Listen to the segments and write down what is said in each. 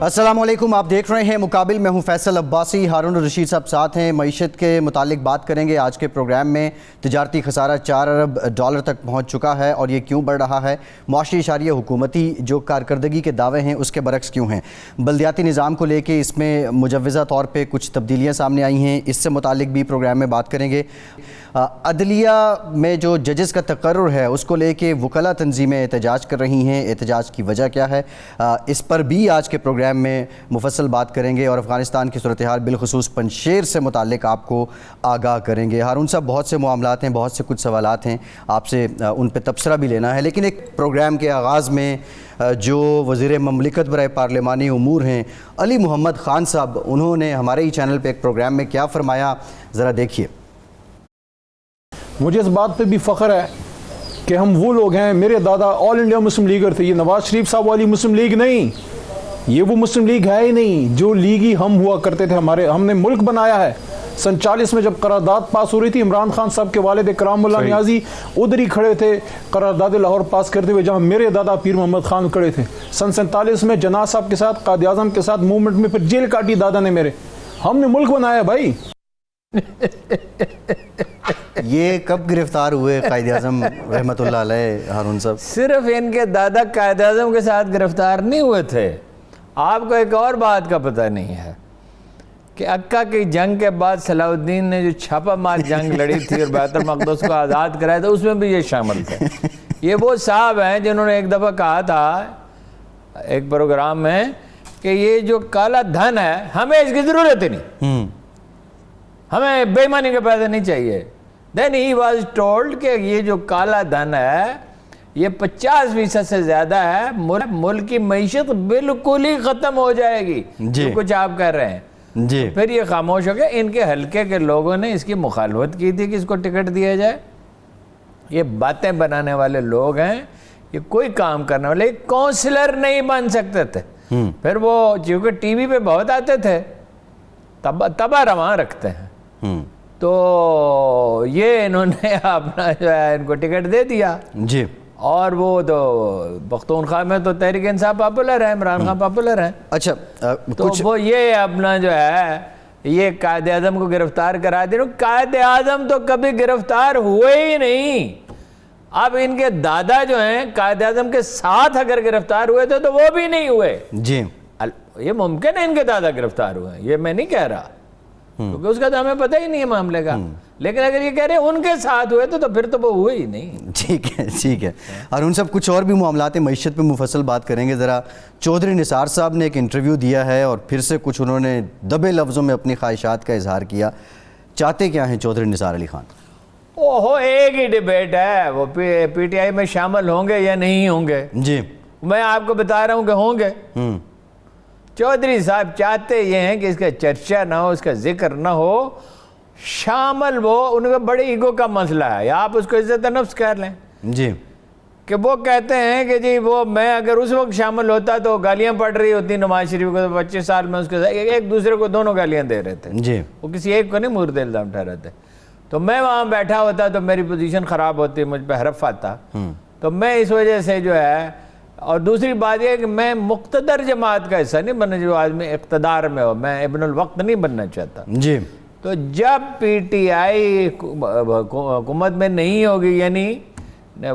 السلام علیکم، آپ دیکھ رہے ہیں مقابل، میں ہوں فیصل عباسی، ہارون الرشید صاحب ساتھ ہیں۔ معیشت کے متعلق بات کریں گے آج کے پروگرام میں۔ تجارتی خسارہ 4 ارب ڈالر تک پہنچ چکا ہے اور یہ کیوں بڑھ رہا ہے؟ معاشی اشاریہ حکومتی جو کارکردگی کے دعوے ہیں اس کے برعکس کیوں ہیں؟ بلدیاتی نظام کو لے کے اس میں مجوزہ طور پہ کچھ تبدیلیاں سامنے آئی ہیں، اس سے متعلق بھی پروگرام میں بات کریں گے۔ عدلیہ میں جو ججز کا تقرر ہے اس کو لے کے وکلاء تنظیمیں احتجاج کر رہی ہیں، احتجاج کی وجہ کیا ہے، اس پر بھی آج کے پروگرام میں مفصل بات کریں گے اور افغانستان کی صورتحال بالخصوص پنجشیر سے متعلق آپ کو آگاہ کریں گے۔ ہارون صاحب، بہت سے معاملات ہیں، بہت سے کچھ سوالات ہیں، آپ سے ان پہ تبصرہ بھی لینا ہے، لیکن ایک پروگرام کے آغاز میں جو وزیر مملکت برائے پارلیمانی امور ہیں علی محمد خان صاحب، انہوں نے ہمارے ہی چینل پہ ایک پروگرام میں کیا فرمایا، ذرا دیکھیے۔ مجھے اس بات پہ بھی فخر ہے کہ ہم وہ لوگ ہیں، میرے دادا آل انڈیا مسلم لیگر تھے، یہ نواز شریف صاحب والی مسلم لیگ نہیں، یہ وہ مسلم لیگ ہے ہی نہیں جو لیگی ہم ہوا کرتے تھے۔ ہم نے ملک بنایا ہے۔ سن 40 میں جب قرارداد پاس ہو رہی تھی، عمران خان صاحب کے والد کرام اللہ نیازی ادھر ہی کھڑے تھے قرارداد لاہور پاس کرتے ہوئے جہاں میرے دادا پیر محمد خان کھڑے تھے۔ سن 47 میں جناح صاحب کے ساتھ، قائد اعظم کے ساتھ موومنٹ میں پھر جیل کاٹی دادا نے میرے۔ ہم نے ملک بنایا بھائی۔ یہ کب گرفتار ہوئے قائد اعظم رحمۃ اللہ علیہ ہارون صاحب؟ صرف ان کے دادا قائد اعظم کے ساتھ گرفتار نہیں ہوئے تھے، آپ کو ایک اور بات کا پتہ نہیں ہے کہ عکا کی جنگ کے بعد صلاح الدین نے جو چھاپا مار جنگ لڑی تھی اور بیت المقدس کو آزاد کرایا تھا، اس میں بھی یہ شامل تھے۔ یہ وہ صاحب ہیں جنہوں نے ایک دفعہ کہا تھا ایک پروگرام میں کہ یہ جو کالا دھن ہے ہمیں اس کی ضرورت ہی نہیں، ہمیں بے ایمانی کے پیسے نہیں چاہیے۔ دین ہی واز ٹولڈ کہ یہ جو کالا دھن ہے یہ 50% سے زیادہ ہے، ملک کی معیشت بالکل ہی ختم ہو جائے گی جو کچھ آپ کہہ رہے ہیں جی۔ پھر یہ خاموش ہو گیا۔ ان کے حلقے کے لوگوں نے اس کی مخالفت کی تھی کہ اس کو ٹکٹ دیا جائے۔ یہ باتیں بنانے والے لوگ ہیں، یہ کوئی کام کرنے والے کونسلر نہیں بن سکتے تھے۔ پھر وہ چونکہ ٹی وی پہ بہت آتے تھے، تباہ رواں رکھتے ہیں، تو یہ انہوں نے اپنا جو ہے ان کو ٹکٹ دے دیا جی۔ اور وہ تو پختونخوا میں تو تحریک انصاف پاپولر ہے، عمران خان پاپولر ہیں۔ اچھا، تو وہ یہ اپنا جو ہے یہ قائد اعظم کو گرفتار کرا دے۔ قائد اعظم تو کبھی گرفتار ہوئے ہی نہیں۔ اب ان کے دادا جو ہیں قائد اعظم کے ساتھ اگر گرفتار ہوئے تھے تو وہ بھی نہیں ہوئے جی۔ یہ ممکن ہے ان کے دادا گرفتار ہوئے ہیں، یہ میں نہیں کہہ رہا کیونکہ اس کا تو ہمیں پتہ ہی نہیں ہے معاملے کا، لیکن اگر یہ کہہ رہے ہیں ان کے ساتھ ہوئے تو پھر تو وہ ہوئے ہی نہیں۔ ٹھیک ہے ٹھیک ہے۔ اور ان سب کچھ اور بھی معاملات معیشت پہ مفصل بات کریں گے۔ ذرا چودھری نثار صاحب نے ایک انٹرویو دیا ہے اور پھر سے کچھ انہوں نے دبے لفظوں میں اپنی خواہشات کا اظہار کیا۔ چاہتے کیا ہیں چودھری نثار علی خان؟ ایک ہی ڈیبیٹ ہے، وہ پی ٹی آئی میں شامل ہوں گے یا نہیں ہوں گے جی۔ میں آپ کو بتا رہا ہوں کہ ہوں گے۔ چودھری صاحب چاہتے یہ ہیں کہ اس کا چرچا نہ ہو، اس کا ذکر نہ ہو، شامل وہ ان کا بڑے ایگو کا مسئلہ ہے، یا آپ اس کو عزت نفس کہہ لیں جی، کہ وہ کہتے ہیں کہ جی وہ میں اگر اس وقت شامل ہوتا تو گالیاں پڑ رہی ہوتی نواز شریف کو، 25 سال میں اس کے ایک دوسرے کو دونوں گالیاں دے رہے تھے جی، وہ کسی ایک کو نہیں مورد الزام ٹھہرے تھے، تو میں وہاں بیٹھا ہوتا تو میری پوزیشن خراب ہوتی، مجھ پہ حرف آتا، تو میں اس وجہ سے جو ہے۔ اور دوسری بات یہ کہ میں مقتدر جماعت کا حصہ نہیں بننا، جو آدمی اقتدار میں ہو، میں ابن الوقت نہیں بننا چاہتا جی۔ تو جب پی ٹی آئی حکومت میں نہیں ہوگی، یعنی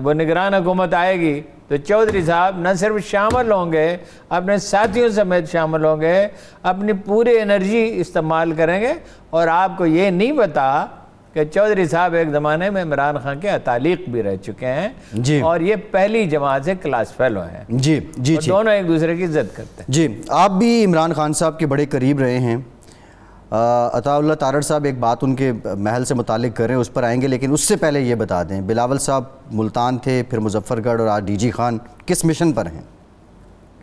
وہ نگران حکومت آئے گی، تو چودھری صاحب نہ صرف شامل ہوں گے، اپنے ساتھیوں سمیت شامل ہوں گے، اپنی پوری انرجی استعمال کریں گے۔ اور آپ کو یہ نہیں پتا کہ چودھری صاحب ایک زمانے میں عمران خان کے اتالیق بھی رہ چکے ہیں جی، اور یہ پہلی جماعت سے کلاس فیلو ہیں جی جی، دونوں ایک دوسرے کی عزت کرتے ہیں جی۔ آپ بھی عمران خان صاحب کے بڑے قریب رہے ہیں۔ عطا اللہ تارڑ صاحب ایک بات ان کے محل سے متعلق کر رہے ہیں، اس پر آئیں گے، لیکن اس سے پہلے یہ بتا دیں، بلاول صاحب ملتان تھے، پھر مظفر گڑھ، اور آج ڈی جی خان، کس مشن پر ہیں؟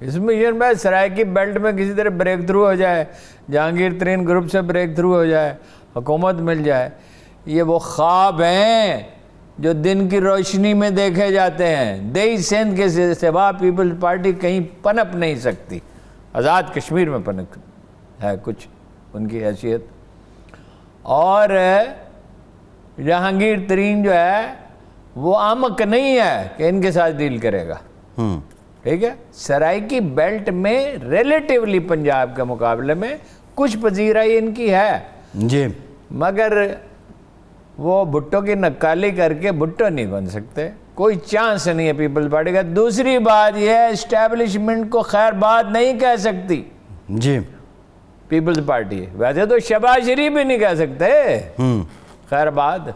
اس مشن میں سرائیکی بیلٹ میں کسی طرح بریک تھرو ہو جائے، جہانگیر ترین گروپ سے بریک تھرو ہو جائے، حکومت مل جائے۔ یہ وہ خواب ہیں جو دن کی روشنی میں دیکھے جاتے ہیں۔ دیہی سندھ کے سوا پیپلز پارٹی کہیں پنپ نہیں سکتی، آزاد کشمیر میں پنپ ہے کچھ ان کی حیثیت۔ اور جہانگیر ترین جو ہے وہ احمق نہیں ہے کہ ان کے ساتھ ڈیل کرے گا، ٹھیک ہے. سرائکی بیلٹ میں ریلیٹیولی پنجاب کے مقابلے میں کچھ پذیرائی ان کی ہے جی، مگر وہ بھٹو کی نکالی کر کے بھٹو نہیں بن سکتے. کوئی چانس نہیں ہے پیپلز پارٹی کا. دوسری بات یہ ہے اسٹیبلشمنٹ کو خیر بات نہیں کہہ سکتی جی، پیپلز پارٹی. ویسے تو شہباز شریف بھی نہیں کہہ سکتے خیر بات.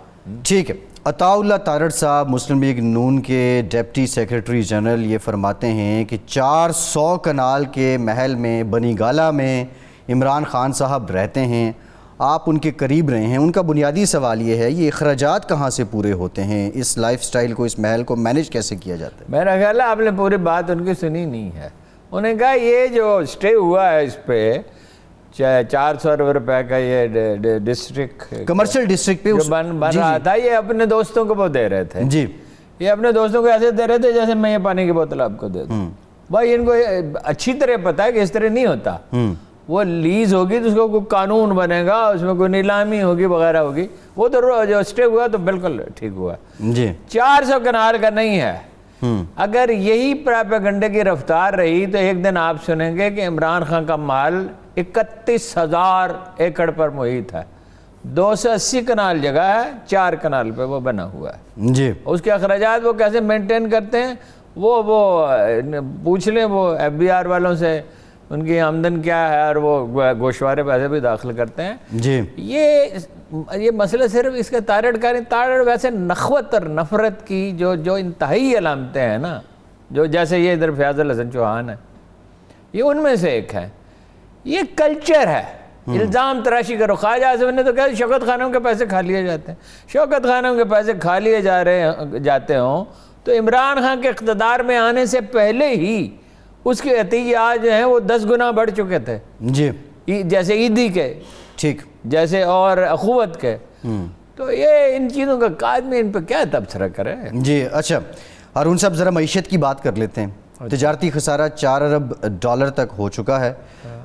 ٹھیک ہے. عطاء اللہ تارڑ صاحب مسلم لیگ نون کے ڈپٹی سیکرٹری جنرل یہ فرماتے ہیں کہ 400 کنال کے محل میں بنی گالہ میں عمران خان صاحب رہتے ہیں، آپ ان کے قریب رہے ہیں. ان کا بنیادی سوال یہ ہے یہ اخراجات کہاں سے پورے ہوتے ہیں؟ اس لائف سٹائل کو، اس محل کو مینیج کیسے کیا جاتا ہے؟ میرا خیال ہے آپ نے پوری بات ان کی سنی نہیں ہے. انہوں نے کہا یہ جو اسٹے ہوا ہے اس پہ 400 روپے کا یہ ڈسٹرکٹ کمرشل ڈسٹرکٹ پہ جو بن رہا تھا، یہ اپنے دوستوں کو وہ دے رہے تھے. جی، یہ اپنے دوستوں کو ایسے دے رہے تھے جیسے میں یہ پانی کی بوتل آپ کو دے دوں. بھائی ان کو اچھی طرح پتہ ہے کہ اس طرح نہیں ہوتا. وہ لیز ہوگی تو اس کو کوئی قانون بنے گا، اس میں کوئی نیلامی ہوگی وغیرہ ہوگی. وہ تو جو اسٹے ہوا تو بالکل ٹھیک ہوا. جی، 400 کنال کا نہیں ہے. اگر یہی پراپیگنڈے کی رفتار رہی تو ایک دن آپ سنیں گے کہ عمران خان کا مال 31,000 ایکڑ پر محیط ہے. 280 کنال جگہ ہے، 4 کنال پہ وہ بنا ہوا ہے. جی، اس کے اخراجات وہ کیسے مینٹین کرتے ہیں وہ پوچھ لیں وہ ایف بی آر والوں سے، ان کی آمدن کیا ہے، اور وہ گوشوارے پیسے بھی داخل کرتے ہیں. جی، یہ مسئلہ صرف اس کے تارڑ کا نہیں. تارڑ ویسے نخوت اور نفرت کی جو انتہائی علامتیں ہیں نا، جو جیسے یہ ادھر فیاض الحسن چوہان ہے، یہ ان میں سے ایک ہے. یہ کلچر ہے الزام تراشی کرو. خواجہ اعظم نے تو کہا شوکت خانوں کے پیسے کھا لیے جاتے ہیں. شوکت خانوں کے پیسے کھا لیے جاتے ہوں تو عمران خان کے اقتدار میں آنے سے پہلے ہی اس کے عطیات جو ہیں وہ 10 گنا بڑھ چکے تھے. جی، جیسے عیدی کے، ٹھیک، جیسے اور اخوت کے. تو یہ ان چیزوں کا آدمی ان پہ کیا تبصرہ کرے. جی. اچھا ہارون صاحب ذرا معیشت کی بات کر لیتے ہیں. تجارتی خسارہ 4 ارب ڈالر تک ہو چکا ہے،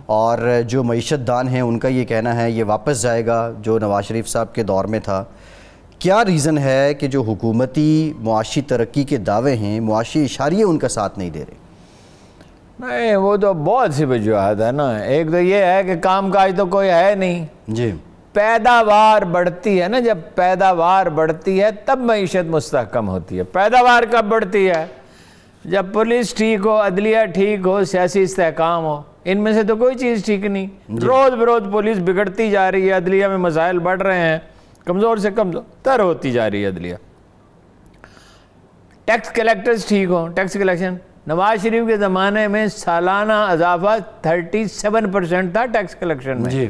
اور جو معیشت دان ہیں ان کا یہ کہنا ہے یہ واپس جائے گا جو نواز شریف صاحب کے دور میں تھا. کیا ریزن ہے کہ جو حکومتی معاشی ترقی کے دعوے ہیں، معاشی اشاریے ان کا ساتھ نہیں دے رہے؟ نہیں، وہ تو بہت سی وجوہات ہے نا. ایک تو یہ ہے کہ کام کاج تو کوئی ہے نہیں. جی، پیداوار بڑھتی ہے نا، جب پیداوار بڑھتی ہے تب معیشت مستحکم ہوتی ہے. پیداوار کب بڑھتی ہے؟ جب پولیس ٹھیک ہو، عدلیہ ٹھیک ہو، سیاسی استحکام ہو. ان میں سے تو کوئی چیز ٹھیک نہیں. روز بروز پولیس بگڑتی جا رہی ہے، عدلیہ میں مسائل بڑھ رہے ہیں، کمزور سے کمزور تر ہوتی جا رہی ہے عدلیہ. ٹیکس کلیکٹرز ٹھیک ہوں، ٹیکس کلیکشن. نواز شریف کے زمانے میں سالانہ اضافہ 37% تھا ٹیکس کلیکشن میں. جی،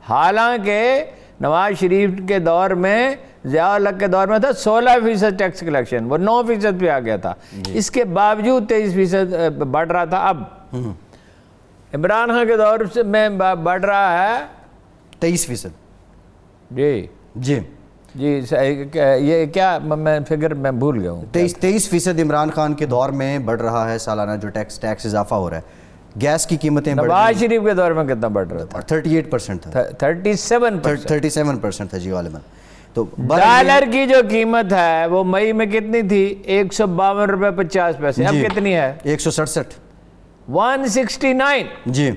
حالانکہ نواز شریف کے دور میں، ضیاء الحق کے دور میں تھا 16% ٹیکس کلیکشن، وہ 9% پہ آ گیا تھا. اس کے باوجود 23% بڑھ رہا تھا. اب عمران خان کے دور سے میں بڑھ رہا ہے 23%. جی جی، جی. یہ کیا میں فگر میں بھول گیا ہوں. 23% عمران خان کے دور میں بڑھ رہا ہے سالانہ جو ٹیکس اضافہ ہو رہا ہے. گیس کی قیمتیں بڑھ رہی ہیں. نواز شریف کے دور میں کتنا بڑھ رہا تھا؟ 38% تھا. 37% تھا جی غالباً. تو ڈالر کی جو قیمت ہے وہ مئی میں کتنی تھی؟ 152 روپے 50 پیسے. اب کتنی ہے؟ 167. 169. جی،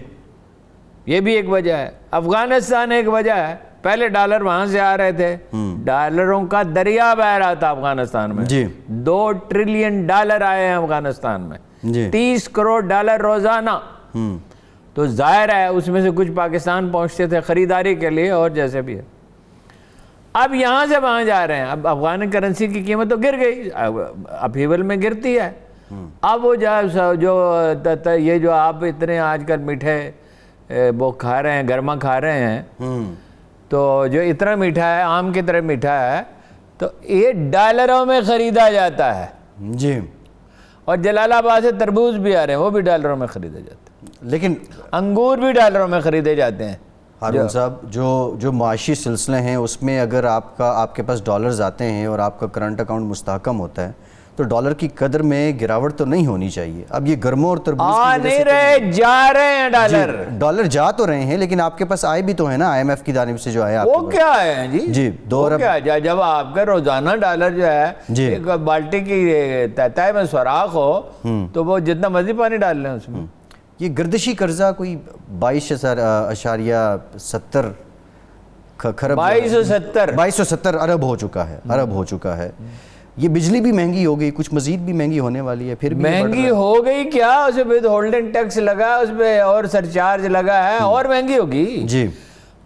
یہ بھی ایک وجہ ہے. افغانستان ایک وجہ ہے. پہلے ڈالر وہاں سے آ رہے تھے، ڈالروں کا دریا بہ رہا تھا افغانستان میں. جی، 2 ٹریلین ڈالر آئے ہیں افغانستان میں. جی، 30 کروڑ ڈالر روزانہ. تو ظاہر ہے اس میں سے کچھ پاکستان پہنچتے تھے خریداری کے لیے اور جیسے بھی ہے. اب یہاں سے وہاں جا رہے ہیں. اب افغان کرنسی کی قیمت تو گر گئی، اپہیول میں گرتی ہے. اب وہ یہ جو آپ اتنے آج کل میٹھے وہ کھا رہے ہیں، گرما کھا رہے ہیں، تو جو اتنا میٹھا ہے، آم کی طرح میٹھا ہے، تو یہ ڈالروں میں خریدا جاتا ہے. جی. اور جلال آباد سے تربوز بھی آ رہے ہیں، وہ بھی ڈالروں میں خریدے جاتے ہیں. لیکن انگور بھی ڈالروں میں خریدے جاتے ہیں. ہارون صاحب جو معاشی سلسلے ہیں اس میں اگر آپ کے پاس ڈالرز آتے ہیں اور آپ کا کرنٹ اکاؤنٹ مستحکم ہوتا ہے تو ڈالر کی قدر میں گراوٹ تو نہیں ہونی چاہیے. اب یہ گرموں اور تربوز آ نہیں رہے, جا رہے ہیں ڈالر. ڈالر جا تو رہے ہیں لیکن آپ کے پاس آئے بھی تو ہیں نا IMF کی جانب سے جو آیا. وہ کیا ہے جی؟ جی 2 ارب. جب آپ کا روزانہ ڈالر جو ہے ایک بالٹی کی تہتائی میں سوراخ ہو تو وہ جتنا مرضی پانی ڈال لیں اس میں. یہ گردشی قرضہ کوئی 22.70 خرب 2270 ارب ہو چکا ہے. یہ بجلی بھی مہنگی ہو گئی, کچھ مزید بھی مہنگی ہونے والی ہے. پھر بھی مہنگی ہو گئی کیا, اس پہ ود ہولڈنگ ٹیکس لگا, اس پہ اور سرچارج لگا ہے, اور مہنگی ہوگی. جی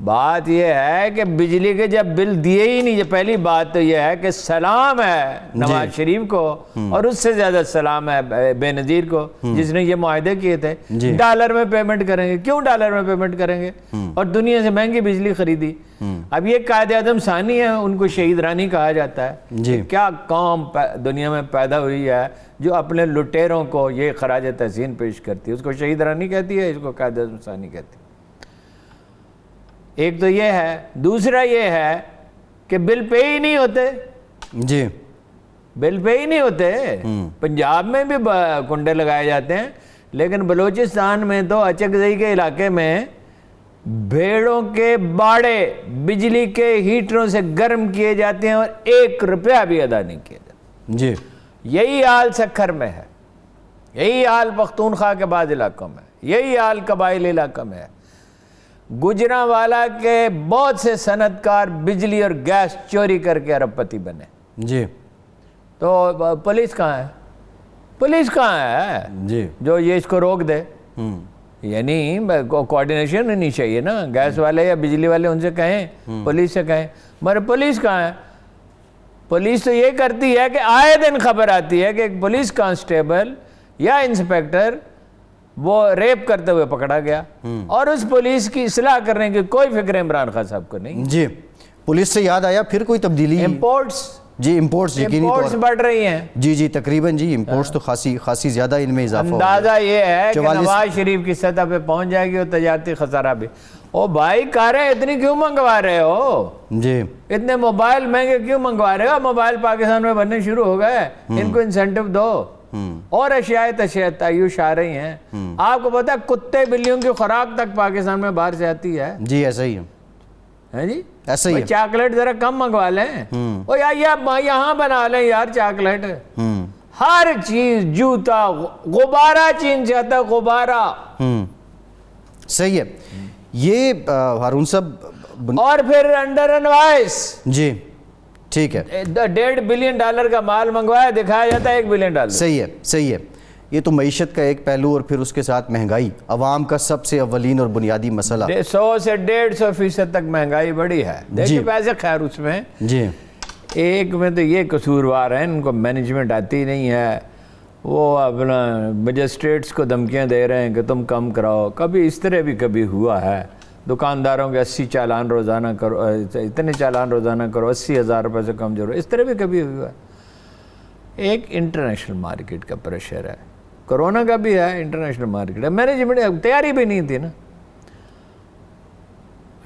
بات یہ ہے کہ بجلی کے جب بل دیے ہی نہیں, پہلی بات تو یہ ہے کہ سلام ہے نواز شریف کو, اور اس سے زیادہ سلام ہے بے نظیر کو جس نے یہ معاہدے کیے تھے. ڈالر میں پیمنٹ کریں گے, کیوں ڈالر میں پیمنٹ کریں گے, اور دنیا سے مہنگی بجلی خریدی. اب یہ قائد اعظم ثانی ہے, ان کو شہید رانی کہا جاتا ہے. کیا قوم دنیا میں پیدا ہوئی ہے جو اپنے لٹیروں کو یہ خراج تحسین پیش کرتی ہے, اس کو شہید رانی کہتی ہے, اس کو قائد اعظم ثانی کہتی ہے. ایک تو یہ ہے. دوسرا یہ ہے کہ بل پے ہی نہیں ہوتے. جی بل پے ہی نہیں ہوتے. پنجاب میں بھی کنڈے لگائے جاتے ہیں, لیکن بلوچستان میں تو اچکزئی کے علاقے میں بھیڑوں کے باڑے بجلی کے ہیٹروں سے گرم کیے جاتے ہیں اور 1 روپیہ بھی ادا نہیں کیا جاتا. جی یہی حال سکھر میں ہے, یہی حال پختونخوا کے بعض علاقوں میں, یہی حال قبائلی علاقوں میں ہے. گجرانوالہ کے بہت سے صنعت کار بجلی اور گیس چوری کر کے ارب پتی بنے. جی تو پولیس کہاں ہے؟ پولیس کہاں ہے جی جو یہ اس کو روک دے؟ یعنی کوارڈینیشن ہونی چاہیے نا, گیس والے یا بجلی والے ان سے کہیں, پولیس سے کہیں, مگر پولیس کہاں ہے؟ پولیس تو یہ کرتی ہے کہ آئے دن خبر آتی ہے کہ ایک پولیس کانسٹیبل یا انسپیکٹر وہ ریپ کرتے ہوئے پکڑا گیا, اور اس پولیس کی اصلاح کرنے کی کوئی فکر عمران خان صاحب کو نہیں. جی پولیس سے یاد آیا پھر کوئی تبدیلی؟ امپورٹس یقینی طور پر بڑھ رہی ہیں. جی تقریباً امپورٹس تو خاصی زیادہ ان میں اضافہ. اندازہ یہ ہے کہ نواز شریف کی سطح پہ پہنچ جائے گی اور تجارتی خسارہ بھی. او بھائی کاریں اتنی کیوں منگوا رہے ہو؟ جی اتنے موبائل مہنگے کیوں منگوا رہے ہو؟ موبائل پاکستان میں بننے شروع ہو گئے, ان کو انسینٹو دو, اور اشیاء تعیش آ رہی ہیں. آپ کو پتا ہے کتے بلیوں کی خوراک تک پاکستان میں باہر سے آتی ہے. جی ایسا ہی ہے جی, ایسا ہی ہے. چاکلیٹ ذرا کم منگوا لیں, او یہاں بنا لیں یار چاکلیٹ. ہر چیز, جوتا, غبارہ چین سے آتا ہے, غبارہ. صحیح ہے. یہ ہارون صاحب, اور پھر انڈر انوائس. جی ٹھیک ہے, $1.5 بلین کا مال منگوایا, دکھایا جاتا ہے $1 بلین. صحیح ہے. یہ تو معیشت کا ایک پہلو, اور پھر اس کے ساتھ مہنگائی عوام کا سب سے اولین اور بنیادی مسئلہ. 100 سے 150% تک مہنگائی بڑی ہے. دیکھیں پیسے خیر اس میں جی ایک میں تو یہ قصوروار ہیں, ان کو مینجمنٹ آتی نہیں ہے, وہ اپنا مجسٹریٹس کو دھمکیاں دے رہے ہیں کہ تم کم کراؤ. کبھی اس طرح بھی کبھی ہوا ہے, دکانداروں کے 80 چالان روزانہ کرو, اتنے چالان روزانہ کرو, 80,000 روپے سے کم جو, اس طرح بھی کبھی ہوا ہے. ایک انٹرنیشنل مارکیٹ کا پریشر ہے, کرونا کا بھی ہے, انٹرنیشنل مارکیٹ ہے, مینجمنٹ تیاری بھی نہیں تھی نا.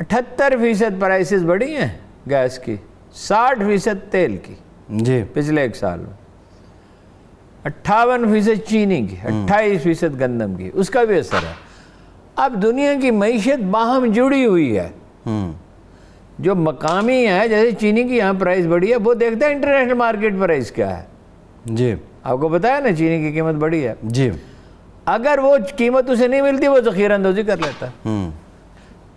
78% پرائسز بڑھی ہیں گیس کی, 60% تیل کی جی پچھلے 1 سال میں, 58% چینی کی, 28% گندم کی, اس کا بھی اثر ہے. اب دنیا کی معیشت باہم جڑی ہوئی ہے. جو مقامی ہے, جیسے چینی کی یہاں پرائس بڑی ہے, وہ دیکھتا ہے انٹرنیشنل مارکیٹ پرائس کیا ہے. جی آپ کو بتایا نا چینی کی قیمت بڑی ہے. جی اگر وہ قیمت اسے نہیں ملتی, وہ ذخیرہ اندوزی کر لیتا.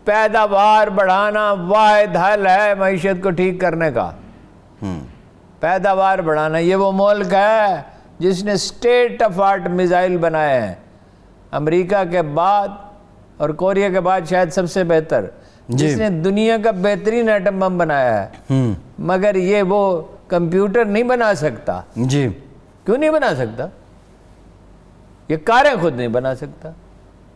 پیداوار بڑھانا واحد حل ہے معیشت کو ٹھیک کرنے کا. پیداوار بڑھانا. یہ وہ ملک ہے جس نے اسٹیٹ آف آرٹ میزائل بنائے ہیں, امریکہ کے بعد اور کوریا کے بعد شاید سب سے بہتر, جس نے دنیا کا بہترین ایٹم بم بنایا ہے. مگر یہ وہ کمپیوٹر نہیں بنا سکتا. جی کیوں نہیں بنا سکتا؟ یہ کاریں خود نہیں بنا سکتا.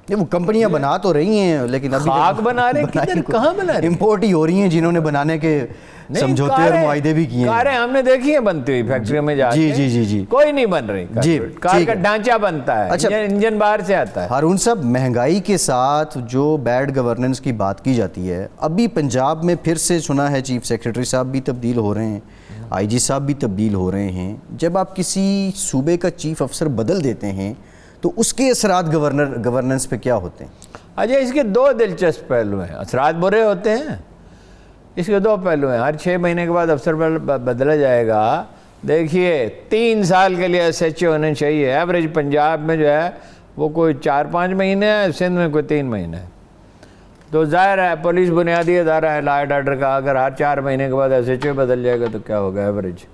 یہ وہ کمپنیاں بنا تو رہی ہیں, لیکن ابھی خاک بنا رہے ہیں, کہاں بنا رہے ہیں؟ امپورٹ ہی ہو رہی ہیں, جنہوں نے بنانے کے سمجھوتے اور معاہدے بھی کیے ہیں. کاریں ہم نے دیکھی ہیں بنتی ہوئی فیکٹریوں میں جا کے. جی کوئی نہیں بن رہی. جی کار کا ڈھانچہ بنتا ہے, انجن باہر سے آتا ہے. ہارون صاحب, مہنگائی کے ساتھ جو بیڈ گورننس کی بات کی جاتی ہے, ابھی پنجاب میں پھر سے سنا ہے چیف سیکریٹری صاحب بھی تبدیل ہو رہے ہیں, آئی جی صاحب بھی تبدیل ہو رہے ہیں. جب آپ کسی صوبے کا چیف افسر بدل دیتے ہیں تو اس کے اثرات گورننس پہ کیا ہوتے ہیں؟ اچھا اس کے دو دلچسپ پہلو ہیں. اثرات برے ہوتے ہیں, اس کے دو پہلو ہیں. ہر 6 مہینے کے بعد افسر بدلا جائے گا. دیکھیے 3 سال کے لیے ایس ایچ او ہونے چاہیے. ایوریج پنجاب میں جو ہے وہ کوئی 4-5 مہینے ہے, سندھ میں کوئی 3 مہینے ہے. تو ظاہر ہے پولیس بنیادی ادارہ ہے لا اینڈ آرڈر کا, اگر ہر 4 مہینے کے بعد ایس ایچ او بدل جائے گا تو کیا ہوگا ایوریج.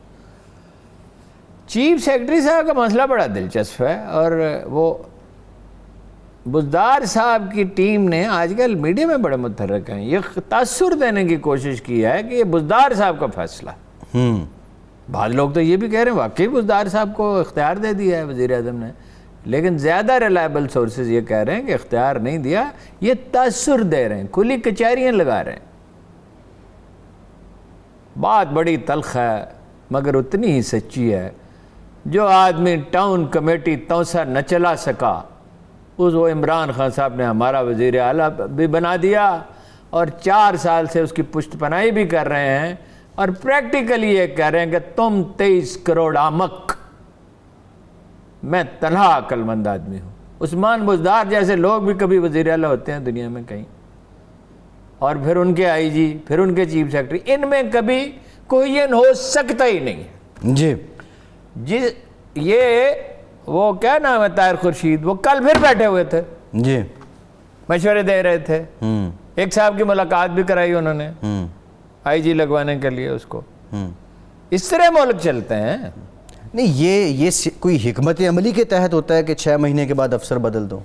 چیف سیکرٹری صاحب کا مسئلہ بڑا دلچسپ ہے, اور وہ بزدار صاحب کی ٹیم نے آج کل میڈیا میں بڑے متحرک ہیں, یہ تاثر دینے کی کوشش کی ہے کہ یہ بزدار صاحب کا فیصلہ. بعض لوگ تو یہ بھی کہہ رہے ہیں واقعی بزدار صاحب کو اختیار دے دیا ہے وزیر اعظم نے, لیکن زیادہ ریلائبل سورسز یہ کہہ رہے ہیں کہ اختیار نہیں دیا, یہ تاثر دے رہے ہیں, کھلی کچہریاں لگا رہے ہیں. بات بڑی تلخ ہے مگر اتنی ہی سچی ہے. جو آدمی ٹاؤن کمیٹی توسا نہ چلا سکا اس وہ عمران خان صاحب نے ہمارا وزیر اعلیٰ بھی بنا دیا, اور 4 سال سے اس کی پشت پناہی بھی کر رہے ہیں, اور پریکٹیکلی یہ کہہ رہے ہیں کہ تم 23 کروڑ احمق, میں تنہا عقل مند آدمی ہوں. عثمان بزدار جیسے لوگ بھی کبھی وزیر اعلیٰ ہوتے ہیں دنیا میں کہیں, اور پھر ان کے آئی جی, پھر ان کے چیف سیکرٹری, ان میں کبھی کوئین ہو سکتا ہی نہیں ہے. جی یہ وہ کیا نام ہے طاہر خورشید, وہ کل پھر بیٹھے ہوئے تھے, مشورے دے رہے تھے. ایک صاحب کی ملاقات بھی کرائی انہوں نے آئی جی لگوانے کے لیے اس کو. اس طرح ملک چلتے ہیں. نہیں یہ کوئی حکمت عملی کے تحت ہوتا ہے کہ 6 مہینے کے بعد افسر بدل دو؟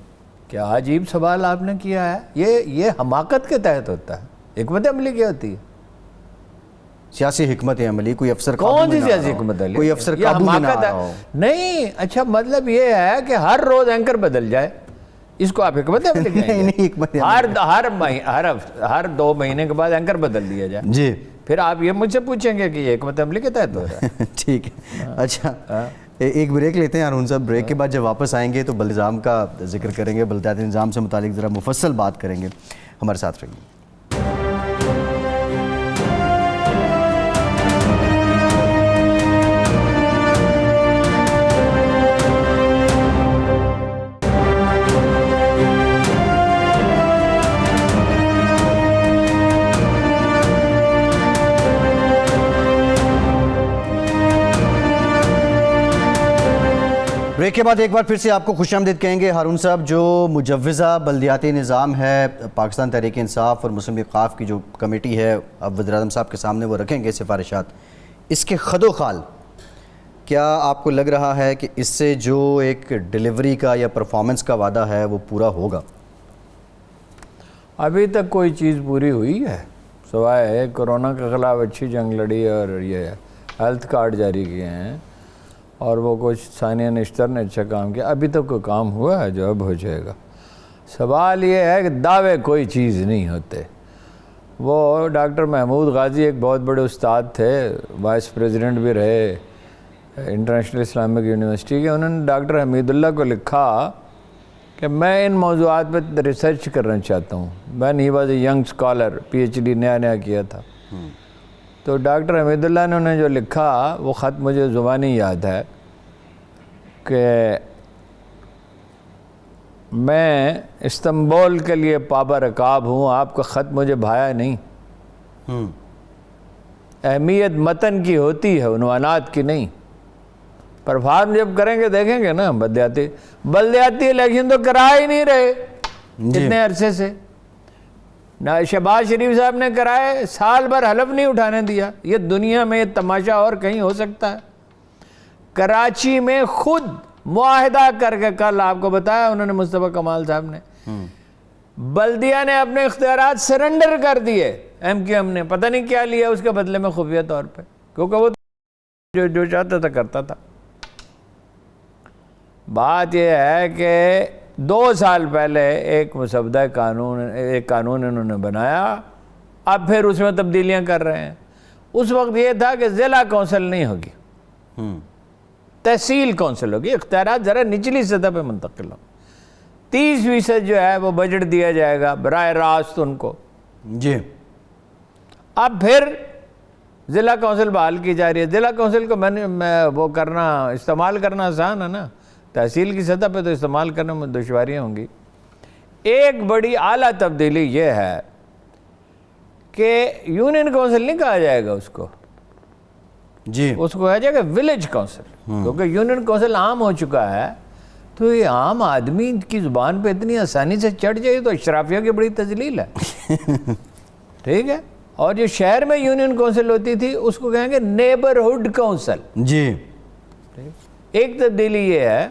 کیا عجیب سوال آپ نے کیا ہے. یہ حماقت کے تحت ہوتا ہے. حکمت عملی کیا ہوتی ہے؟ سیاسی حکمت عملی. کوئی افسر کون سی سیاسی حکمت عملی؟ کوئی افسر قابو میں نہ آ رہا ہو. نہیں, اچھا مطلب یہ ہے کہ ہر روز اینکر بدل جائے, اس کو آپ حکمت عملی کہیں گے؟ ہر 2 مہینے کے بعد اینکر بدل دیا جائے. جی پھر آپ یہ مجھ سے پوچھیں گے کہ یہ حکمت عملی کے تحت ہو رہا ہے. ٹھیک ہے. اچھا ایک بریک لیتے ہیں ہارون صاحب. بریک کے بعد جب واپس آئیں گے تو بلدیات کا ذکر کریں گے, بلدیاتی نظام سے متعلق ذرا مفصل بات کریں گے. ہمارے ساتھ رہیے. بریک کے بعد ایک بار پھر سے آپ کو خوش آمدید کہیں گے. ہارون صاحب, جو مجوزہ بلدیاتی نظام ہے پاکستان تحریک انصاف اور مسلم لیگ ق کی جو کمیٹی ہے, اب وزیر اعظم صاحب کے سامنے وہ رکھیں گے سفارشات, اس کے خد و خال کیا آپ کو لگ رہا ہے کہ اس سے جو ایک ڈیلیوری کا یا پرفارمنس کا وعدہ ہے وہ پورا ہوگا؟ ابھی تک کوئی چیز پوری ہوئی ہے سوائے کورونا کے خلاف اچھی جنگ لڑی اور یہ ہیلتھ کارڈ جاری کیے ہیں, اور وہ کچھ ثانیہ نشتر نے اچھا کام کیا. ابھی تک کوئی کام ہوا ہے جو اب ہو جائے گا. سوال یہ ہے کہ دعوے کوئی چیز نہیں ہوتے. وہ ڈاکٹر محمود غازی ایک بہت بڑے استاد تھے, وائس پریزیڈنٹ بھی رہے انٹرنیشنل اسلامک یونیورسٹی کے. انہوں نے ڈاکٹر حمید اللہ کو لکھا کہ میں ان موضوعات پہ ریسرچ کرنا چاہتا ہوں. When he was a young scholar, P H D نیا کیا تھا. تو ڈاکٹر حمید اللہ نے انہیں جو لکھا وہ خط مجھے زبانی یاد ہے کہ میں استنبول کے لیے پابہ رکاب ہوں, آپ کا خط مجھے بھایا نہیں. اہمیت متن کی ہوتی ہے, عنوانات کی نہیں. پرفارم جب کریں گے دیکھیں گے نا. بلدیاتی الیکشن تو کرا ہی نہیں رہے اتنے عرصے سے. شہباز شریف صاحب نے کرائے, سال بھر حلف نہیں اٹھانے دیا. یہ دنیا میں یہ تماشا اور کہیں ہو سکتا ہے؟ کراچی میں خود معاہدہ کر کے, کل آپ کو بتایا انہوں نے مصطفیٰ کمال صاحب نے, بلدیہ نے اپنے اختیارات سرنڈر کر دیے. ایم کیو ایم نے پتہ نہیں کیا لیا اس کے بدلے میں خفیہ طور پہ, کیونکہ وہ جو چاہتا تھا کرتا تھا. بات یہ ہے کہ 2 سال پہلے ایک مسودہ قانون انہوں نے بنایا, اب پھر اس میں تبدیلیاں کر رہے ہیں. اس وقت یہ تھا کہ ضلع کونسل نہیں ہوگی, تحصیل کونسل ہوگی. اختیارات ذرا نچلی سطح پہ منتقل ہوں. 30% جو ہے وہ بجٹ دیا جائے گا براہ راست ان کو. جی. اب پھر ضلع کونسل بحال کی جا رہی ہے. ضلع کونسل کو وہ کرنا استعمال کرنا آسان ہے نا, تحصیل کی سطح پہ تو استعمال کرنے میں دشواریاں ہوں گی. ایک بڑی اعلیٰ تبدیلی یہ ہے کہ یونین کونسل نہیں کہا جائے گا اس کو, جی اس کو کہا جائے گا ولیج کونسل, کیونکہ یونین کونسل عام ہو چکا ہے. تو یہ عام آدمی کی زبان پہ اتنی آسانی سے چڑھ جائے تو اشرافیہ کی بڑی تذلیل ہے. ٹھیک ہے. اور جو شہر میں یونین کونسل ہوتی تھی اس کو کہیں گے نیبرہڈ کونسل. جی. ایک تبدیلی یہ ہے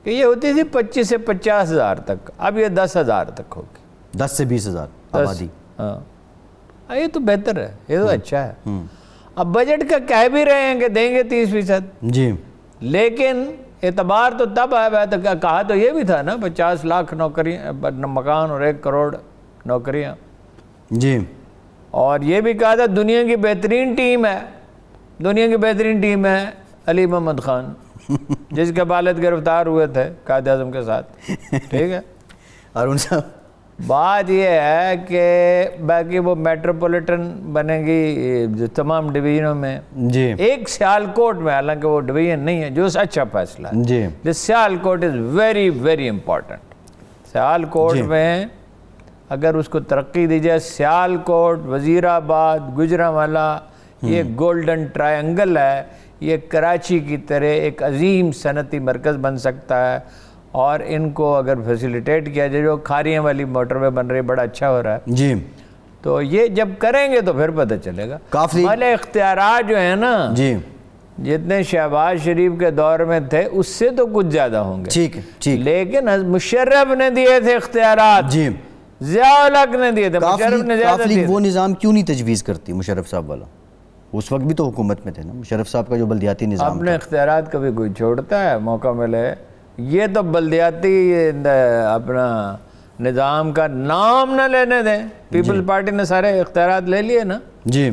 کہ یہ ہوتی تھی 25 سے 50,000 تک, اب یہ 10,000 تک ہوگی. 10 سے 20,000 آبادی. ہاں یہ تو بہتر ہے, یہ تو اچھا ہے. اب بجٹ کا کہہ بھی رہے ہیں کہ دیں گے 30%. جی. لیکن اعتبار تو تب ہے, تو کہا تو یہ بھی تھا نا 50 لاکھ نوکریاں, مکان اور 1 کروڑ نوکریاں. جی. اور یہ بھی کہا تھا دنیا کی بہترین ٹیم ہے, دنیا کی بہترین ٹیم ہے علی محمد خان, جس کے والد گرفتار ہوئے تھے قائد اعظم کے ساتھ. ٹھیک ہے. اور ان سے بات یہ ہے کہ باقی وہ میٹروپولیٹن بنے گی تمام ڈویژنوں میں. جی. ایک سیالکوٹ میں, حالانکہ وہ ڈویژن نہیں ہے, جو اچھا فیصلہ ہے. جی. This Sialkot is very very important. Sialkot میں اگر اس کو ترقی دی جائے, سیالکوٹ, وزیر آباد, گجرانوالہ, یہ گولڈن ٹرائنگل ہے. یہ کراچی کی طرح ایک عظیم صنعتی مرکز بن سکتا ہے. اور ان کو اگر فیسیلیٹیٹ کیا جائے, جو کھاریاں والی موٹر وے بن رہی ہے, بڑا اچھا ہو رہا ہے. جی. تو یہ جب کریں گے تو پھر پتہ چلے گا. کافی مالے اختیارات جو ہیں نا, جی, جتنے شہباز شریف کے دور میں تھے اس سے تو کچھ زیادہ ہوں گے. ٹھیک ٹھیک. لیکن مشرف نے دیے تھے اختیارات, جی. ضیاء الحق نے دیے تھے, مشرف نے زیادہ دیے تھے. وہ نظام کیوں نہیں تجویز کرتی مشرف صاحب والا؟ اس وقت بھی تو حکومت میں تھے نا مشرف صاحب کا جو بلدیاتی نظام. اپنے اختیارات کبھی کوئی چھوڑتا ہے موقع ملے. یہ تو بلدیاتی اپنا نظام کا نام نہ لینے دیں. پیپلز پارٹی نے سارے اختیارات لے لیے نا. جی.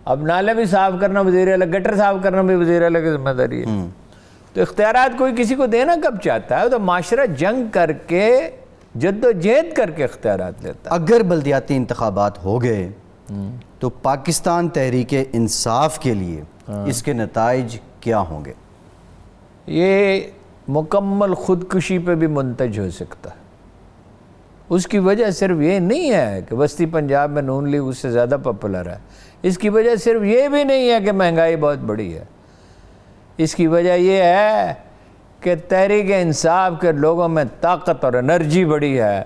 اب نالے بھی صاف کرنا وزیر اعلیٰ, گٹر صاف کرنا بھی وزیر اعلیٰ کی ذمہ داری ہے. تو اختیارات کوئی کسی کو دینا کب چاہتا ہے؟ تو معاشرہ جنگ کر کے, جد و جہد کر کے اختیارات لیتا ہے. اگر بلدیاتی انتخابات ہو گئے تو پاکستان تحریک انصاف کے لیے اس کے نتائج کیا ہوں گے؟ یہ مکمل خودکشی پہ بھی منتج ہو سکتا ہے. اس کی وجہ صرف یہ نہیں ہے کہ وسطی پنجاب میں نون لیگ اس سے زیادہ پاپولر ہے. اس کی وجہ صرف یہ بھی نہیں ہے کہ مہنگائی بہت بڑی ہے. اس کی وجہ یہ ہے کہ تحریک انصاف کے لوگوں میں طاقت اور انرجی بڑی ہے,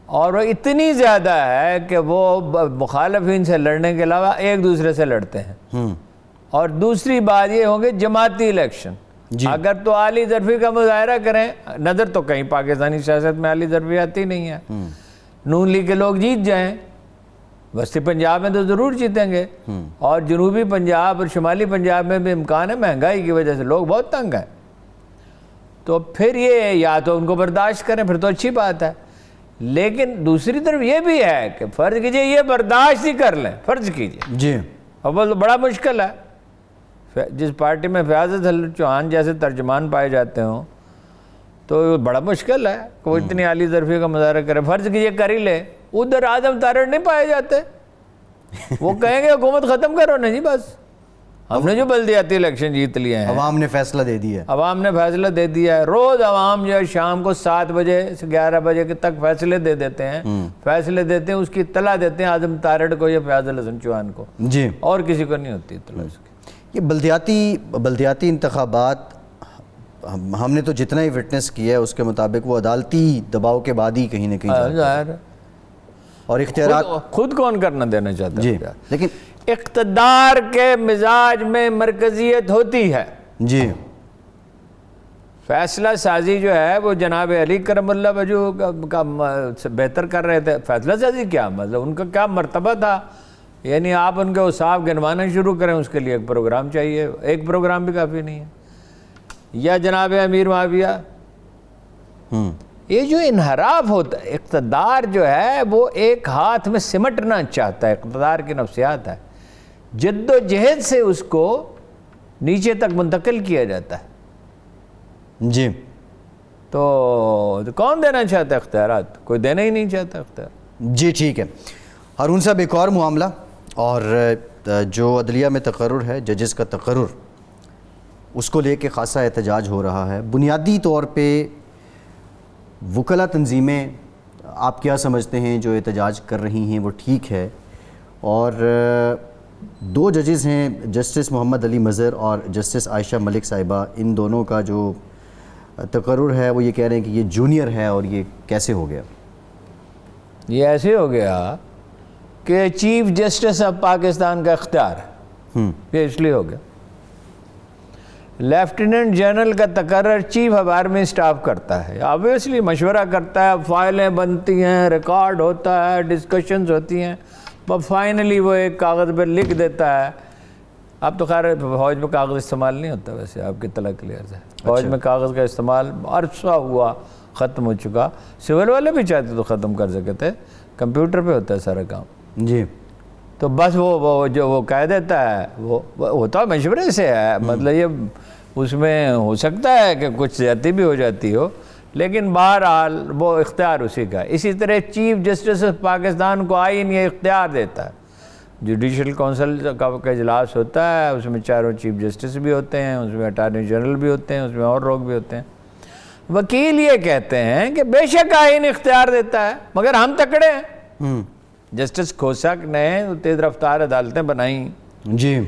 اور وہ اتنی زیادہ ہے کہ وہ مخالفین سے لڑنے کے علاوہ ایک دوسرے سے لڑتے ہیں. اور دوسری بات یہ ہوں گے جماعتی الیکشن. اگر تو عالی ظرفی کا مظاہرہ کریں, نظر تو کہیں پاکستانی سیاست میں عالی ظرفی آتی نہیں ہے. نون لیگ کے لوگ جیت جائیں, وسطی پنجاب میں تو ضرور جیتیں گے, اور جنوبی پنجاب اور شمالی پنجاب میں بھی امکان ہے, مہنگائی کی وجہ سے لوگ بہت تنگ ہیں. تو پھر یہ یا تو ان کو برداشت کریں, پھر تو اچھی بات ہے. لیکن دوسری طرف یہ بھی ہے کہ فرض کیجئے یہ برداشت ہی کر لیں, فرض کیجئے. جی. اب وہ بڑا مشکل ہے. جس پارٹی میں فیاض چوہان جیسے ترجمان پائے جاتے ہوں تو بڑا مشکل ہے کہ وہ اتنی عالی ظرفی کا مظاہرہ کرے. فرض کیجئے کر ہی لے, ادھر اعظم تارڑ نہیں پائے جاتے, وہ کہیں گے حکومت ختم کرو. نہیں جی, بس ہم نے جو بلدیاتی الیکشن جیت لیے ہیں, عوام نے فیصلہ دے دیا ہے. عوام نے فیصلہ دے دیا ہے. روز عوام جو ہے شام کو 7 بجے سے 11 بجے تک فیصلے دے دیتے ہیں, فیصلے دیتے ہیں, اس کی اطلاع دیتے ہیں اعظم تارڑ کو یا فیاض الحسن چوہان کو. جی. اور کسی کو نہیں ہوتی اطلاع اس کی. یہ بلدیاتی انتخابات ہم نے تو جتنا ہی وٹنس کیا ہے اس کے مطابق وہ عدالتی دباؤ کے بعد ہی کہیں نہ کہیں جاتا ہے. اور اختیارات خود کون کرنا دینا چاہتا ہے. جی. لیکن اقتدار کے مزاج میں مرکزیت ہوتی ہے. جی. فیصلہ سازی جو ہے وہ جناب علی کرم اللہ وجہ کا بہتر کر رہے تھے. فیصلہ سازی کیا مطلب, ان کا کیا مرتبہ تھا؟ یعنی آپ ان کے اوصاف گنوانا شروع کریں, اس کے لیے ایک پروگرام چاہیے. ایک پروگرام بھی کافی نہیں ہے. یا جناب امیر معاویہ, یہ جو انحراف ہوتا ہے, اقتدار جو ہے وہ ایک ہاتھ میں سمٹنا چاہتا ہے, اقتدار کی نفسیات ہے. جد و جہد سے اس کو نیچے تک منتقل کیا جاتا ہے. جی. تو کون دینا چاہتا ہے اختیارات؟ کوئی دینا ہی نہیں چاہتا اختیار. جی ٹھیک ہے. ہارون صاحب, ایک اور معاملہ, اور جو عدلیہ میں تقرر ہے، ججز کا تقرر، اس کو لے کے خاصا احتجاج ہو رہا ہے. بنیادی طور پہ وکلا تنظیمیں آپ کیا سمجھتے ہیں جو احتجاج کر رہی ہیں وہ ٹھیک ہے؟ اور 2 ججز ہیں، جسٹس محمد علی مظہر اور جسٹس عائشہ ملک صاحبہ، ان دونوں کا جو تقرر ہے وہ یہ کہہ رہے ہیں کہ یہ جونیئر ہے، اور یہ کیسے ہو گیا؟ یہ ایسے ہو گیا کہ چیف جسٹس آف پاکستان کا اختیار ہے، یہ اس لیے ہو گیا. لیفٹیننٹ جنرل کا تقرر چیف آف آرمی اسٹاف کرتا ہے، آبویسلی مشورہ کرتا ہے، فائلیں بنتی ہیں، ریکارڈ ہوتا ہے، ڈسکشنز ہوتی ہیں، فائنلی وہ ایک کاغذ پہ لکھ دیتا ہے. اب تو خیر فوج میں کاغذ استعمال نہیں ہوتا، ویسے آپ کی اطلاع کلیئر ہے، فوج میں کاغذ کا استعمال عرصہ ہوا، ختم ہو چکا. سول والے بھی چاہتے تو ختم کر سکتے تھے، کمپیوٹر پہ ہوتا ہے سارا کام. جی تو بس وہ جو وہ کہہ دیتا ہے وہ ہوتا مشورے سے ہے، مطلب یہ اس میں ہو سکتا ہے کہ کچھ زیادتی بھی ہو جاتی ہو، لیکن بہرحال وہ اختیار اسی کا. اسی طرح چیف جسٹس آف پاکستان کو آئین یہ اختیار دیتا ہے. جوڈیشل کونسل کا اجلاس ہوتا ہے، اس میں 4 چیف جسٹس بھی ہوتے ہیں، اس میں اٹارنی جنرل بھی ہوتے ہیں، اس میں اور لوگ بھی ہوتے ہیں. وکیل یہ کہتے ہیں کہ بے شک آئین اختیار دیتا ہے مگر ہم تکڑے ہیں. جسٹس کھوسک نے تیز رفتار عدالتیں بنائیں، جی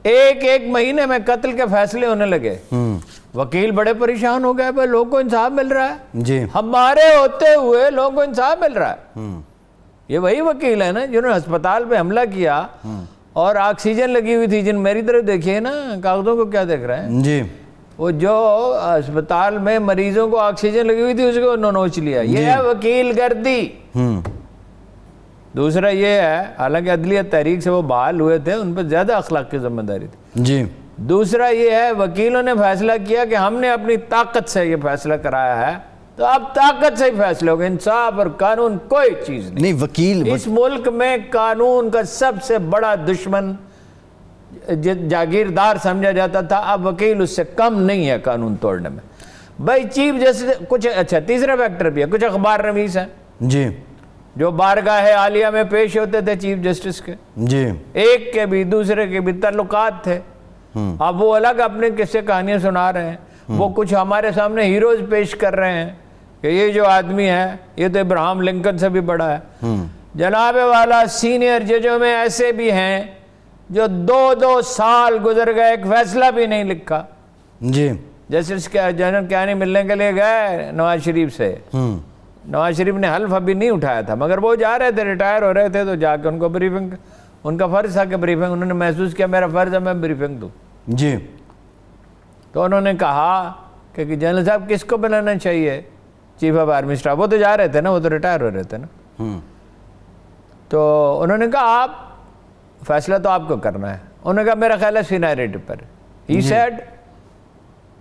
ایک مہینے میں قتل کے فیصلے ہونے لگے. وکیل بڑے پریشان ہو گئے، بھائی لوگوں کو انصاف مل رہا ہے، جی ہمارے ہوتے ہوئے لوگوں کو انصاف مل رہا ہے. یہ وہی وکیل ہے نا جنہوں نے ہسپتال پہ حملہ کیا اور آکسیجن لگی ہوئی تھی، جن میری طرف دیکھیے نا، کاغذوں کو کیا دیکھ رہے ہیں، جی وہ جو ہسپتال میں مریضوں کو آکسیجن لگی ہوئی تھی اس کو نوچ لیا. یہ ہے وکیل گردی. دوسرا یہ ہے، حالانکہ عدلیہ تحریک سے وہ بحال ہوئے تھے، ان پہ زیادہ اخلاقی ذمہ داری تھی. جی دوسرا یہ ہے، وکیلوں نے فیصلہ کیا کہ ہم نے اپنی طاقت سے یہ فیصلہ کرایا ہے، تو اب طاقت سے ہی فیصلے ہوگا. انصاف اور قانون کوئی چیز نہیں. وکیل اس ملک میں قانون کا سب سے بڑا دشمن جاگیردار سمجھا جاتا تھا، اب وکیل اس سے کم نہیں ہے قانون توڑنے میں. بھائی چیف جسٹس کچھ اچھا تیسرا فیکٹر بھی ہے، کچھ اخبار نویس ہیں جی جو بارگاہ عالیہ میں پیش ہوتے تھے چیف جسٹس کے، جی ایک کے بھی دوسرے کے بھی تعلقات تھے. اب وہ الگ اپنے قصے کہانیاں سنا رہے ہیں، وہ کچھ ہمارے سامنے ہیروز پیش کر رہے ہیں کہ یہ جو آدمی ہے یہ تو ابراہم لنکن سے بھی بڑا ہے. جناب والا سینئر ججوں میں ایسے بھی ہیں جو 2 سال گزر گئے، ایک فیصلہ بھی نہیں لکھا. جی جسٹس جنرل کیانی ملنے کے لیے گئے نواز شریف سے، نواز شریف نے حلف ابھی نہیں اٹھایا تھا، مگر وہ جا رہے تھے، ریٹائر ہو رہے تھے، تو جا کے ان کو بریفنگ، ان کا فرض تھا کہ بریفنگ، انہوں نے محسوس کیا میرا فرض ہے میں بریفنگ دوں. جی تو انہوں نے کہا کہ جنرل صاحب کس کو بنانا چاہیے چیف آف آرمی اسٹاف؟ وہ تو جا رہے تھے نا، وہ تو ریٹائر ہو رہے تھے نا. تو انہوں نے کہا آپ فیصلہ تو آپ کو کرنا ہے. انہوں نے کہا میرا خیال ہے سینیریٹی پر. ہی سیڈ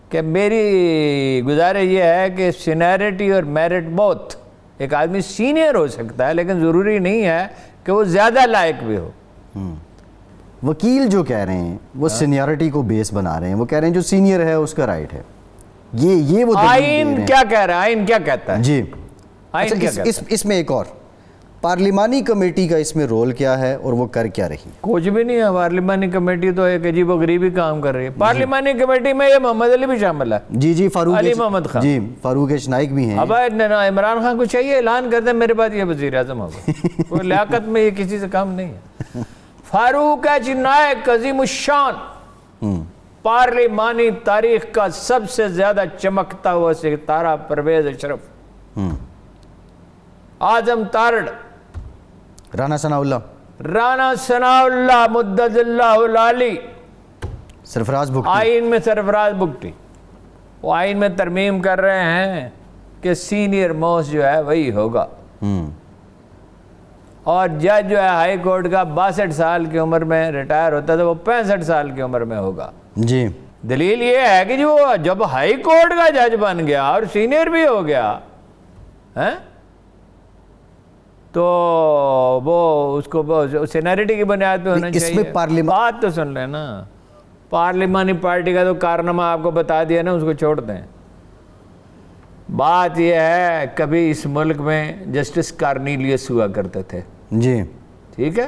کہ میری گزارش یہ ہے کہ سینیریٹی اور میرٹ بوتھ، ایک آدمی سینئر ہو سکتا ہے لیکن ضروری نہیں ہے کہ وہ زیادہ لائق بھی ہو. وکیل جو کہہ رہے ہیں وہ سینیارٹی کو بیس بنا رہے ہیں، وہ کہہ رہے ہیں جو سینئر ہے اس کا رائٹ ہے. یہ وہ آئین کیا کہہ رہا ہے، آئین کیا کہتا ہے؟ جی آئین کیا کہتا ہے؟ اس میں ایک اور پارلیمانی کمیٹی کا اس میں رول کیا ہے اور وہ کر کیا رہی؟ کچھ بھی نہیں ہے. پارلیمانی کمیٹی تو ایک عجیب و غریبی کام کر رہی ہے. پارلیمانی کمیٹی میں یہ محمد علی بھی شامل ہے، جی فاروق علی محمد خان، جی فاروق اشنائک بھی ہیں. اب عمران خان کو چاہیے اعلان کر دیں میرے بعد یہ وزیر اعظم ہوگا. کوئی لیاقت میں یہ کسی سے کام نہیں ہے. فاروق اشنائک عظیم الشان، پارلیمانی تاریخ کا سب سے زیادہ چمکتا ہوا ستارہ پرویز اشرف، اعظم تارڑ، رانا ثناء اللہ مدد اللہ العالی، سرفراز بھگٹی، آئین میں سرفراز بھگٹی. وہ آئین میں ترمیم کر رہے ہیں کہ سینئر موسٹ جو ہے وہی ہوگا. اور جج جو ہے ہائی کورٹ کا 62 سال کی عمر میں ریٹائر ہوتا تھا، وہ 65 سال کی عمر میں ہوگا. جی دلیل یہ ہے کہ جو جب ہائی کورٹ کا جج بن گیا اور سینئر بھی ہو گیا تو وہ اس کو سینیریٹی کی بنیاد پہ ہونا چاہیے. بات تو سن لیں نا، پارلیمانی پارٹی کا تو کارنامہ آپ کو بتا دیا نا، اس کو چھوڑ دیں. بات یہ ہے کبھی اس ملک میں جسٹس کارنیلیس ہوا کرتے تھے، جی ٹھیک ہے،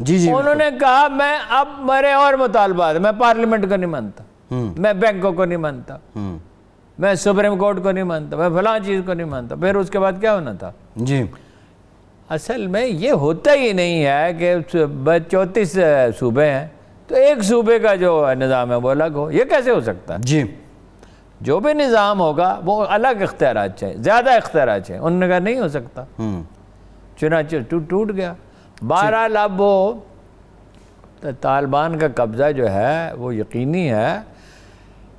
جی انہوں نے کہا میں اب میرے اور مطالبات، میں پارلیمنٹ کو نہیں مانتا، میں بینکوں کو نہیں مانتا، میں سپریم کورٹ کو نہیں مانتا، میں فلاں چیز کو نہیں مانتا. پھر اس کے بعد کیا ہونا تھا؟ جی اصل میں یہ ہوتا ہی نہیں ہے کہ 34 صوبے ہیں تو ایک صوبے کا جو نظام ہے وہ الگ ہو. یہ کیسے ہو سکتا ہے؟ جی جو بھی نظام ہوگا وہ الگ اختیارات چاہیے، زیادہ اختیارات چاہیے. انہوں نے کہا نہیں ہو سکتا، چنانچہ ٹوٹ گیا. بہرحال اب وہ طالبان کا قبضہ جو ہے وہ یقینی ہے،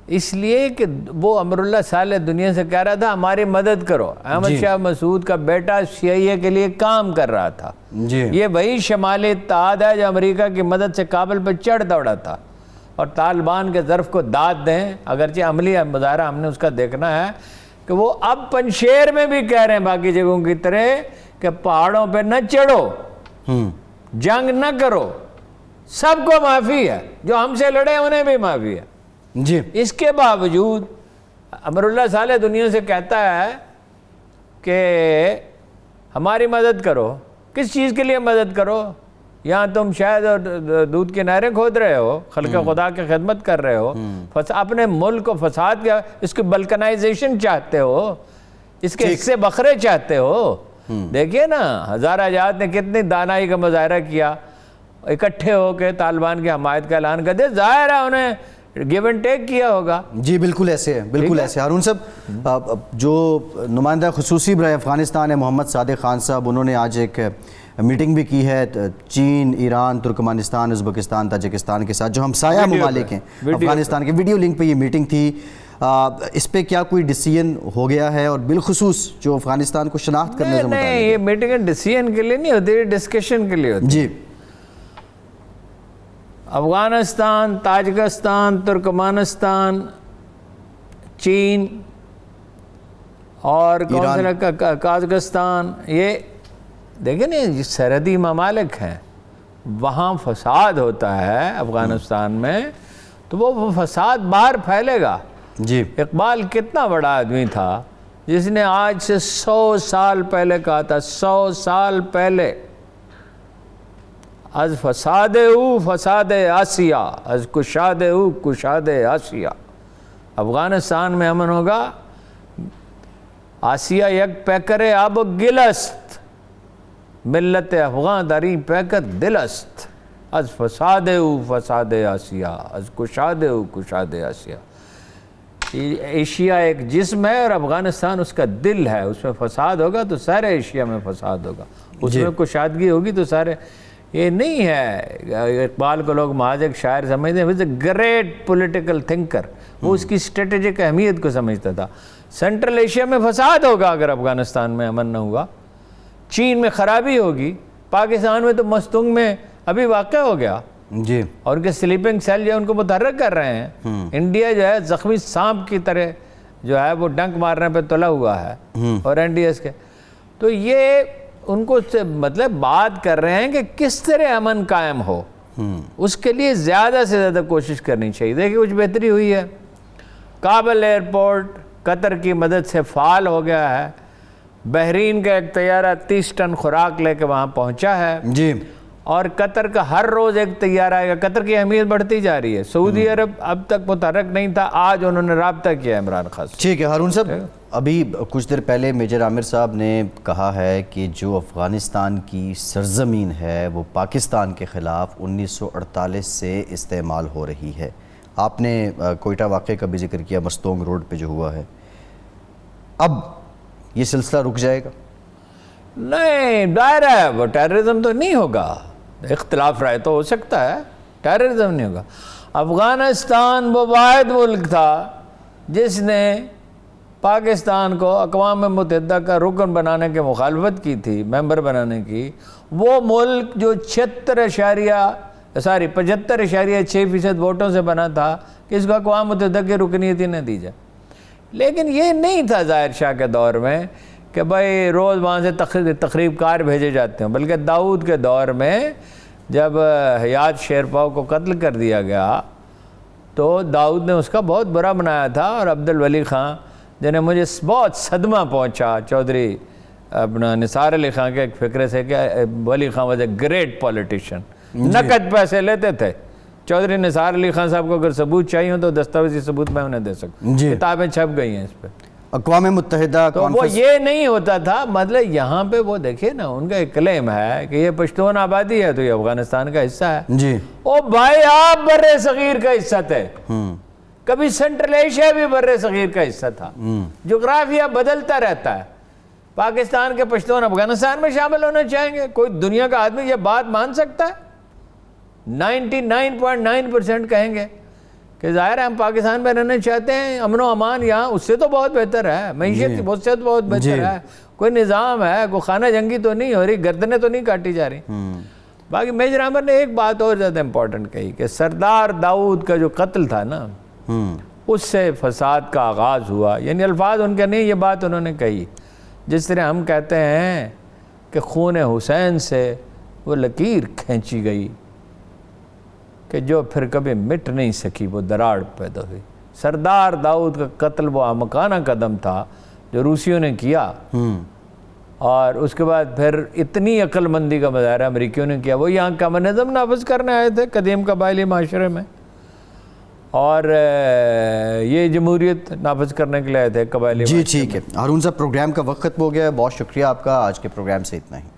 اس لیے کہ وہ امراللہ صالح دنیا سے کہہ رہا تھا ہماری مدد کرو. احمد شاہ مسعود کا بیٹا CIA کے لیے کام کر رہا تھا. یہ وہی شمالی اتحاد ہے جو امریکہ کی مدد سے کابل پہ چڑھ دوڑا تھا. اور طالبان کے ظرف کو داد دیں، اگرچہ عملی مظاہرہ ہم نے اس کا دیکھنا ہے کہ وہ اب پنشیر میں بھی کہہ رہے ہیں باقی جگہوں کی طرح کہ پہاڑوں پہ نہ چڑھو، جنگ نہ کرو، سب کو معافی ہے، جو ہم سے لڑے انہیں بھی معافی ہے. جی اس کے باوجود امراللہ صالح دنیا سے کہتا ہے کہ ہماری مدد کرو. کس چیز کے لیے مدد کرو؟ یہاں تم شاید اور دودھ کی نہریں کھود رہے ہو، خلق خدا کی خدمت کر رہے ہو، اپنے ملک کو فساد کیا، اس کی بلکنائزیشن چاہتے ہو، اس کے حصے بکھرے چاہتے ہو. دیکھیے نا ہزارہ جہاد نے کتنی دانائی کا مظاہرہ کیا، اکٹھے ہو کے طالبان کی حمایت کا اعلان کر دیا. ظاہر ہے انہیں گیو اینڈ ٹیک کیا ہوگا. جی بالکل ایسے ہے، بالکل ایسے. ہارون صاحب، جو نمائندہ خصوصی برائے افغانستان ہے محمد صادق خان صاحب، انہوں نے آج ایک میٹنگ بھی کی ہے چین، ایران، ترکمانستان، ازبکستان، تاجکستان کے ساتھ جو ہمسایہ ممالک ہیں افغانستان کے. ویڈیو لنک پہ یہ میٹنگ تھی. اس پہ کیا کوئی ڈیسیژن ہو گیا ہے؟ اور بالخصوص جو افغانستان کو شناخت کرنے سے متعلق؟ نہیں، یہ میٹنگ ڈیسیژن کے لیے نہیں ہوتی، ڈسکشن کے لیے ہوتی. جی افغانستان، تاجکستان، ترکمانستان، چین اور قازقستان، یہ دیکھیں نا یہ سرحدی ممالک ہیں، وہاں فساد ہوتا ہے افغانستان میں تو وہ فساد باہر پھیلے گا. جی اقبال کتنا بڑا آدمی تھا جس نے آج سے 100 سال پہلے کہا تھا، 100 سال پہلے، از فساد او فساد آسیا، از کشاد او کشاد آسیا. افغانستان میں امن ہوگا، آسیا یک پیکر آب و گلست، ملت افغان داری پیکر دلست، از فساد او فساد آسیا، از کشاد او کشاد آسیا. ایشیا ایک جسم ہے اور افغانستان اس کا دل ہے. اس میں فساد ہوگا تو سارے ایشیا میں فساد ہوگا، اس میں کشادگی ہوگی تو سارے. یہ نہیں ہے اقبال کو لوگ محض ایک شاعر سمجھتے ہیں، گریٹ پولیٹیکل تھنکر. وہ اس کی اسٹریٹجک اہمیت کو سمجھتا تھا. سینٹرل ایشیا میں فساد ہوگا اگر افغانستان میں امن نہ ہوا، چین میں خرابی ہوگی، پاکستان میں تو مستنگ میں ابھی واقع ہو گیا. جی اور ان کے سلیپنگ سیل جو ہے ان کو متحرک کر رہے ہیں. انڈیا جو ہے زخمی سانپ کی طرح جو ہے وہ ڈنک مارنے پہ تلا ہوا ہے، اور NDS کے. تو یہ ان کو مطلب بات کر رہے ہیں کہ کس طرح امن قائم ہو، اس کے لیے زیادہ سے زیادہ کوشش کرنی چاہیے. دیکھیں کچھ بہتری ہوئی ہے. کابل ایئرپورٹ قطر کی مدد سے فعال ہو گیا ہے. بحرین کا ایک طیارہ 30 ٹن خوراک لے کے وہاں پہنچا ہے. جی اور قطر کا ہر روز ایک طیارہ آئے گا. قطر کی اہمیت بڑھتی جا رہی ہے. سعودی عرب اب تک متحرک نہیں تھا، آج انہوں نے رابطہ کیا عمران خان سے. ٹھیک ہے ہارون صاحب، ابھی کچھ دیر پہلے میجر عامر صاحب نے کہا ہے کہ جو افغانستان کی سرزمین ہے وہ پاکستان کے خلاف 1948 سے استعمال ہو رہی ہے. آپ نے کوئٹہ واقعے کا بھی ذکر کیا، مستونگ روڈ پہ جو ہوا ہے. اب یہ سلسلہ رک جائے گا؟ نہیں، دائرہ ہے وہ، ٹیررزم تو نہیں ہوگا. اختلاف رائے تو ہو سکتا ہے، ٹیررزم نہیں ہوگا. افغانستان وہ واحد ملک تھا جس نے پاکستان کو اقوام متحدہ کا رکن بنانے کی مخالفت کی تھی، ممبر بنانے کی. وہ ملک جو 75.6% ووٹوں سے بنا تھا کہ اس کو اقوام متحدہ کی رکنیت ہی نہ دی جائے. لیکن یہ نہیں تھا ظاہر شاہ کے دور میں کہ بھائی روز وہاں سے تقریب کار بھیجے جاتے ہیں. بلکہ داؤد کے دور میں جب حیات شیرپاؤ کو قتل کر دیا گیا تو داؤد نے اس کا بہت برا بنایا تھا. اور عبدالولی خان جنہیں مجھے بہت صدمہ پہنچا چودھری اپنا نثار علی خان کے ایک فکرے سے کہ ولی Khan was a great politician. نقد پیسے لیتے تھے. چودھری نثار علی خان صاحب کو اگر ثبوت چاہیے تو دستاویزی ثبوت میں انہیں دے سکتا. کتابیں چھپ گئی ہیں اس پہ. اقوام متحدہ تو وہ یہ نہیں ہوتا تھا. مطلب یہاں پہ وہ دیکھیں نا, ان کا ایک کلیم ہے کہ یہ پشتون آبادی ہے تو یہ افغانستان کا حصہ ہے. جی او بھائی آپ بر صغیر کا حصہ تھے. کبھی سینٹرل ایشیا بھی بر صغیر کا حصہ تھا. جغرافیہ بدلتا رہتا ہے. پاکستان کے پشتون افغانستان میں شامل ہونا چاہیں گے؟ کوئی دنیا کا آدمی یہ بات مان سکتا ہے؟ 99.9% کہیں گے کہ ظاہر ہے ہم پاکستان میں رہنا چاہتے ہیں, امن و امان یہاں اس سے تو بہت بہتر ہے, معیشت بہت سے بہت بہتر ہے, کوئی نظام ہے, کوئی خانہ جنگی تو نہیں ہو رہی, گردنیں تو نہیں کاٹی جا رہی. باقی میجر احمد نے ایک بات اور زیادہ امپورٹنٹ کہی کہ سردار داؤد کا جو قتل تھا نا, اس سے فساد کا آغاز ہوا. یعنی الفاظ ان کے نہیں, یہ بات انہوں نے کہی. جس طرح ہم کہتے ہیں کہ خون حسین سے وہ لکیر کھینچی گئی کہ جو پھر کبھی مٹ نہیں سکی, وہ دراڑ پیدا ہوئی. سردار داؤد کا قتل وہ احمقانہ قدم تھا جو روسیوں نے کیا, اور اس کے بعد پھر اتنی عقل مندی کا مظاہرہ امریکیوں نے کیا. وہ یہاں کمیونزم نافذ کرنے آئے تھے قدیم قبائلی معاشرے میں, اور یہ جمہوریت نافذ کرنے کے لیے آئے تھے قبائلی. جی ٹھیک ہے ہارون صاحب, پروگرام کا وقت ختم ہو گیا ہے. بہت شکریہ آپ کا. آج کے پروگرام سے اتنا ہی.